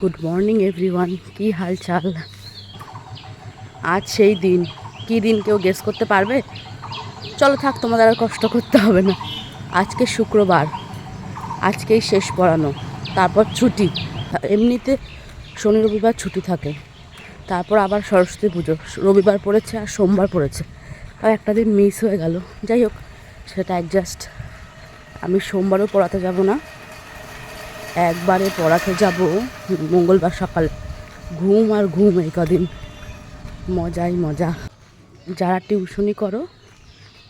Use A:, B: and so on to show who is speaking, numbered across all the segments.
A: Good morning everyone, কি হাল চাল? আজ সেই দিন, কি দিন কেউ গেস করতে পারবে? চলো থাক, তোমাদের আর কষ্ট করতে হবে না। আজকে শুক্রবার, আজকেই শেষ পড়ানো, তারপর ছুটি। এমনিতে শনি রবিবার ছুটি থাকে, তারপর আবার সরস্বতী পুজো রবিবার পড়েছে আর সোমবার পড়েছে, আর একটা দিন মিস হয়ে গেল। যাই হোক, সেটা অ্যাডজাস্ট। আমি সোমবারও পড়াতে যাব না, একবারে পড়াতে যাব মঙ্গলবার সকালে। ঘুম আর ঘুম, এই কদিন মজাই মজা। যারা টিউশনি করো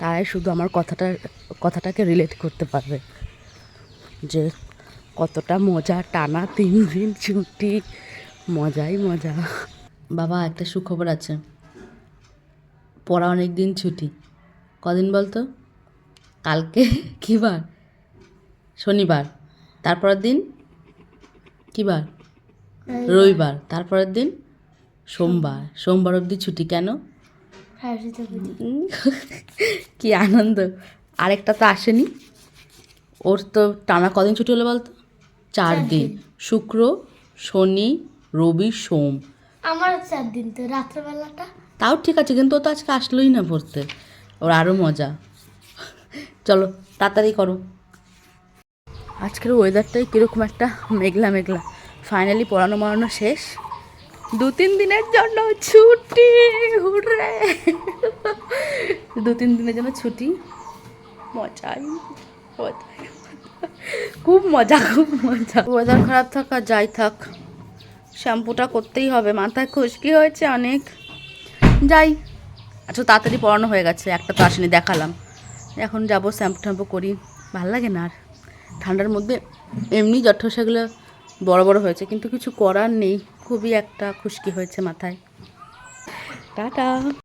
A: তারাই শুধু আমার কথাটাকে রিলেট করতে পারবে যে কতটা মজা। টানা 3 দিন ছুটি, মজাই মজা। বাবা, একটা সুখবর আছে, পড়া অনেক দিন ছুটি। কদিন বলতো? কালকে কী বার? শনিবার। তারপরের দিন কী বার? রবিবার। তারপরের দিন সোমবার। সোমবার অবধি ছুটি। কেন? কি আনন্দ! আরেকটা তো আসেনি। ওর তো টানা কদিন ছুটি হলো বলতো? 4 দিন। শুক্র, শনি, রবি, সোম।
B: আমার 4 দিন তো, রাত্রেবেলাটা।
A: তাও ঠিক আছে, কিন্তু ও তো আজকে আসলোই না পড়তে। ওর আরও মজা। চলো তাড়াতাড়ি করো। আজকের ওয়েদারটাই কীরকম একটা মেঘলা মেঘলা। ফাইনালি পড়ানো শেষ। 2-3 দিনের জন্য ছুটি, হুররে! 2-3 দিনের জন্য ছুটি। মজাই মজাই, খুব মজা, খুব মজা। ওয়েদার খারাপ থাক আর যাই থাক, শ্যাম্পুটা করতেই হবে। মাথায় খুশকি হয়েছে অনেক। যাই, আচ্ছা তাড়াতাড়ি পড়ানো হয়ে গেছে, একটা তো আসেনি, দেখালাম। এখন যাব শ্যাম্পু করি। ভাল লাগে না আর ঠান্ডার মধ্যে। এমনি জট সেগুলো বড় বড় হয়েছে, কিন্তু কিছু করার নেই, খুবই একটা খুশকি হয়েছে মাথায়। টাটা।